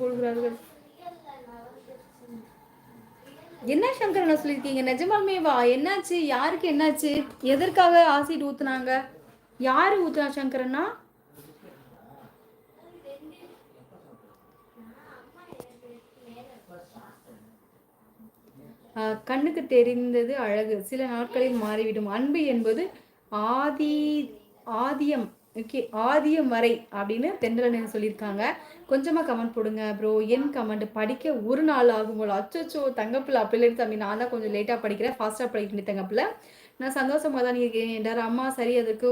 போடுகிறார்கள். என்ன சங்கரனை சொல்லியிருக்கீங்க? நிஜமாலுமே வா, என்னாச்சு? யாருக்கு என்னாச்சு? எதற்காக ஆசிட் ஊத்துனாங்க? யாரு ஊத்துனா சங்கரனா? கண்ணுக்கு தெரிந்தது அழகு சில நாட்களில் மாறிவிடும். அன்பு என்பது ஆதி ஆதியம் ஓகே ஆதியம் வரை அப்படின்னு தென்றலன் சொல்லியிருக்காங்க. கொஞ்சமாக கமெண்ட் போடுங்க ப்ரோ. என் கமெண்ட் படிக்க ஒரு நாள் ஆகும் போல. அச்சோ தங்கப்பில் அப்படிலேருந்து தம்பி, நான் தான் கொஞ்சம் லேட்டாக படிக்கிறேன், ஃபாஸ்ட்டாக படிக்கிறேன் தங்கப்பில். நான் சந்தோஷமாக தான் இருக்கிறேன் என்றார். அம்மா சரி, அதுக்கு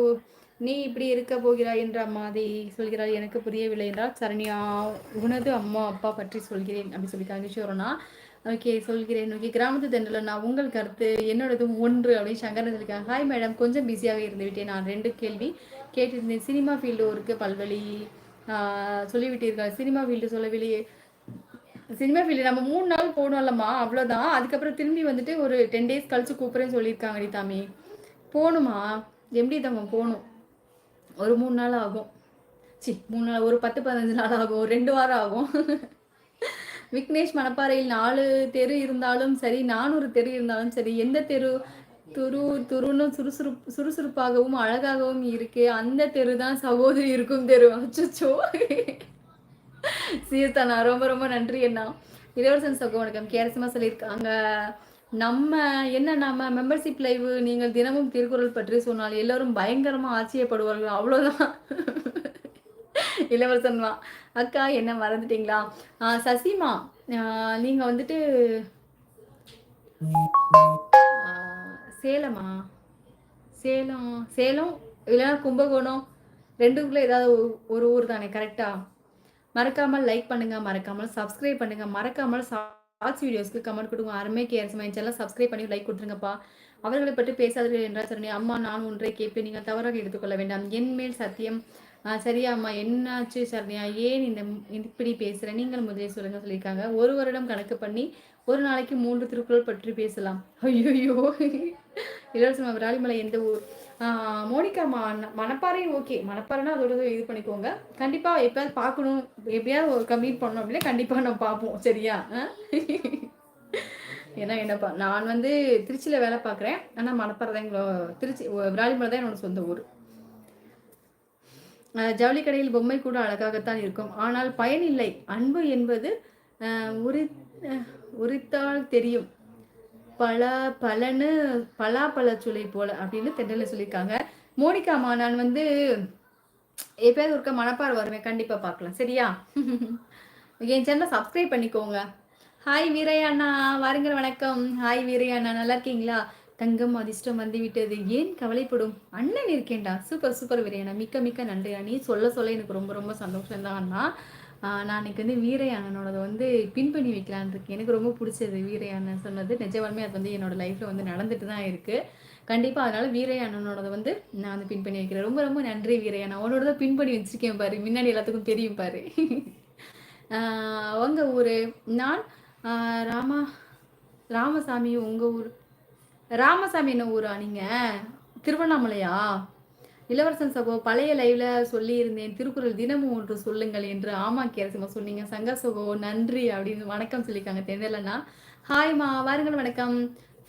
நீ இப்படி இருக்க போகிறாய் என்ற அம்மாதை சொல்கிறாள். எனக்கு புரியவில்லை என்றால் சரண்யா உனது அம்மா அப்பா பற்றி சொல்கிறேன் அப்படி சொல்லியிருக்காங்க ஈஸ்வரனா. ஓகே சொல்கிறேன். ஓகே கிராமத்து தென்றல் நான் உங்கள் கருத்து என்னோடதும் ஒன்று அப்படின்னு சங்கரன் சொல்லியிருக்காங்க. ஹாய் மேடம், கொஞ்சம் பிஸியாக இருந்து விட்டேன். நான் 2 கேள்வி கேட்டிருந்தேன். சினிமா ஃபீல்டு ஒருக்கு பல்வழி சொல்லிவிட்டீர்கள். சினிமா ஃபீல்டு சொல்லவில்லையே. சினிமா ஃபீல்டு நம்ம 3 நாள் போகணும்லம்மா, அவ்வளோதான். அதுக்கப்புறம் திரும்பி வந்துட்டு ஒரு 10 days கழிச்சு கூப்பிட்றேன்னு சொல்லியிருக்காங்க. அடித்தாமி போகணுமா? எப்படி தங்க போகணும்? ஒரு 3 நாள் ஆகும். 3 நாள், ஒரு 10-15 நாள் ஆகும், 2 வாரம் ஆகும். விக்னேஷ் மணப்பாறையில் 4 தெரு இருந்தாலும் சரி, 400 தெரு இருந்தாலும் சரி, எந்த தெரு துருன்னு சுறுசுறுப்பாகவும் அழகாகவும் இருக்கு, அந்த தெரு தான் சகோதரி இருக்கும் தெரு. அச்சோ சீர்தானா, ரொம்ப ரொம்ப நன்றி அண்ணா. இளவரசன் சகோ வணக்கம். கேரசமா சொல்லியிருக்காங்க. நம்ம மெம்பர்ஷிப் லைவ் நீங்கள் தினமும் திருக்குறள் பற்றி சொன்னால் எல்லோரும் பயங்கரமா ஆச்சரியப்படுவார்கள். அவ்வளோதான். இளவரசன்மா அக்கா என்ன மறந்துட்டீங்களா? சசிமா நீங்க வந்துட்டு சேலமா? சேலம் சேலம் இல்லைன்னா கும்பகோணம், ரெண்டுக்குள்ள ஏதாவது ஒரு ஊர் தானே கரெக்டா? மறக்காமல் லைக் பண்ணுங்க, மறக்காமல் சப்ஸ்கிரைப் பண்ணுங்க, மறக்காமல் ஷார்ட்ஸ் வீடியோஸ்க்கு கமெண்ட் கொடுங்க. அருமை கேர்ஸ் மைண்ட் சேனல் சப்ஸ்கிரைப் பண்ணி லைக் கொடுத்துருங்கப்பா. அவர்களை பற்றி பேசாதீர்கள் என்றால் சரி. அம்மா நான் ஒன்றை கேட்பேன், நீங்கள் தவறாக எடுத்துக்கொள்ள வேண்டாம். என் மேல் சத்தியம். சரியா அம்மா, என்னாச்சு சரண்யா, ஏன் இப்படி பேசுகிறேன், நீங்கள் முதலே சொல்லுங்க சொல்லியிருக்காங்க. 1 வருடம் கணக்கு பண்ணி ஒரு நாளைக்கு 3 திருக்குறள் பற்றி பேசலாம். ஐயோ இளவரசன் விராலிமலை எந்த ஊர்? மோனிகா மணப்பாறை. ஓகே மணப்பாறைனா அதோட இது பண்ணிக்கோங்க. கண்டிப்பாக எப்பயாவது பார்க்கணும், எப்படியாவது கம்ப்ளீட் பண்ணணும் அப்படின்னா கண்டிப்பாக நம்ம பார்ப்போம் சரியா? ஏன்னா என்னப்பா, நான் வந்து திருச்சியில் வேலை பார்க்குறேன், ஆனால் மணப்பாறை தான் எங்களோ திருச்சி விராலிமலை தான் என்னோட சொந்த ஊர். ஜவுளி கடையில் பொம்மை கூட அழகாகத்தான் இருக்கும், ஆனால் பயன் இல்லை. அன்பு என்பது உரித்தால் தெரியும், பலாப்பழ சுளை போல அப்படின்னு தென்றல சொல்லியிருக்காங்க. மோனிகாமா நான் வந்து எப்பயாவது ஒருக்க மணப்பாறை வருவேன், கண்டிப்பா பார்க்கலாம் சரியா? என் சேனலை சப்ஸ்கிரைப் பண்ணிக்கோங்க. ஹாய் வீரையாண்ணா வாருங்கள், வணக்கம். ஹாய் வீரையாண்ணா, நல்லா இருக்கீங்களா? தங்கம் அதிர்ஷ்டம் வந்து விட்டது, ஏன் கவலைப்படும், அண்ணன் இருக்கேன்டா. சூப்பர் சூப்பர் வீரையாண்ணா, மிக்க மிக்க நன்றி. நீ சொல்ல எனக்கு ரொம்ப ரொம்ப சந்தோஷம் தான் அண்ணா. நான் இன்னைக்கு வந்து வீரை அண்ணனோட வந்து பின் பண்ணி வைக்கலான் இருக்கேன். எனக்கு ரொம்ப பிடிச்சது வீரை அண்ணன் சொன்னது. நிஜமாலுமே அது வந்து என்னோட லைஃப்ல வந்து நடந்துட்டு தான் இருக்கு கண்டிப்பாக. அதனால வீரை அண்ணனோட வந்து நான் வந்து பின் பண்ணி வைக்கிறேன். ரொம்ப ரொம்ப நன்றி வீரை அண்ணா. உன்னோட தான் பின் பண்ணி வச்சிருக்கேன் பாரு, முன்னாடி எல்லாத்துக்கும் தெரியும் பாரு. உங்க ஊர்? நான் ராமசாமி. உங்க ஊர் ராமசாமி என்ன ஊரா நீங்க? திருவண்ணாமலையா? இளவரசன் சகோ பழைய லைவ்ல சொல்லி இருந்தேன், திருக்குறள் தினமும் ஒன்று சொல்லுங்கள் என்று. ஆமா கேரசமா சொன்னீங்க. சங்க சகோ நன்றி அப்படின்னு வணக்கம் சொல்லியிருக்காங்க. தெரியலண்ணா ஹாய்மா வாருங்கள், வணக்கம்.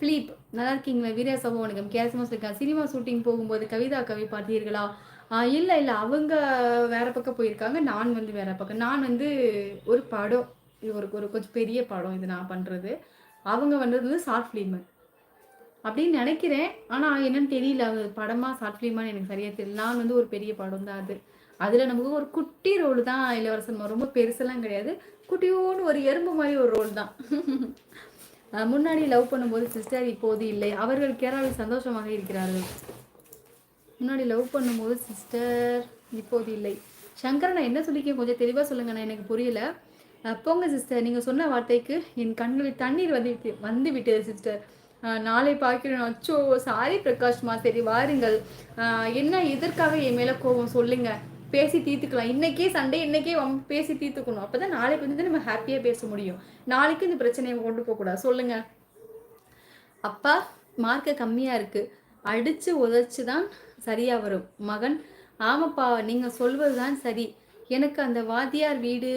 பிலிப் நல்லா இருக்கீங்களா? வீரா சகோ வணக்கம். கேரசமா சொல்லியிருக்காங்க. சினிமா ஷூட்டிங் போகும்போது கவிதா கவி பார்த்தீர்களா? இல்லை அவங்க வேற பக்கம் போயிருக்காங்க, நான் வந்து வேற பக்கம். நான் வந்து ஒரு படம், ஒரு கொஞ்சம் பெரிய படம் இது நான் பண்றது. அவங்க வந்தது ஷார்ட் ஃபிலிம் அப்படின்னு நினைக்கிறேன், ஆனால் என்னன்னு தெரியல, அது படமா ஷார்ட் ஃபிலிமான்னு எனக்கு சரியா தெரியல. நான் வந்து ஒரு பெரிய படம் தான் அது. அதில் நமக்கு ஒரு குட்டி ரோல் தான் இளவரசன், ரொம்ப பெருசெல்லாம் கிடையாது, குட்டியோன்னு ஒரு எறும்பு மாதிரி ஒரு ரோல் தான். முன்னாடி லவ் பண்ணும்போது சிஸ்டர், இப்போது இல்லை, அவர்கள் கேரளாவில் சந்தோஷமாக இருக்கிறார்கள். முன்னாடி லவ் பண்ணும்போது சிஸ்டர், இப்போது இல்லை. சங்கரன் நான் என்ன சொல்லிக்க, கொஞ்சம் தெளிவாக சொல்லுங்கண்ணா, எனக்கு புரியல. போங்க சிஸ்டர், நீங்கள் சொன்ன வார்த்தைக்கு என் கண்களில் தண்ணீர் வந்து விட்டது சிஸ்டர். நாளை பார்க்கிறேன். அச்சோ சாரி பிரகாஷ்மா. சரி வாருங்கள். என்ன எதற்காக என் மேலே கோபம் சொல்லுங்க, பேசி தீர்த்துக்கலாம். இன்னைக்கே சண்டே, இன்னைக்கே பேசி தீர்த்துக்கணும். அப்போதான் நாளைக்கு வந்து நம்ம ஹாப்பியாக பேச முடியும். நாளைக்கு இந்த பிரச்சனையை கொண்டு போகக்கூடாது. சொல்லுங்க. அப்பா மார்க்கு கம்மியாக இருக்குது, அடித்து உதச்சி தான் சரியாக வரும் மகன். ஆமாப்பா நீங்கள் சொல்வது தான் சரி. எனக்கு அந்த வாத்தியார் வீடு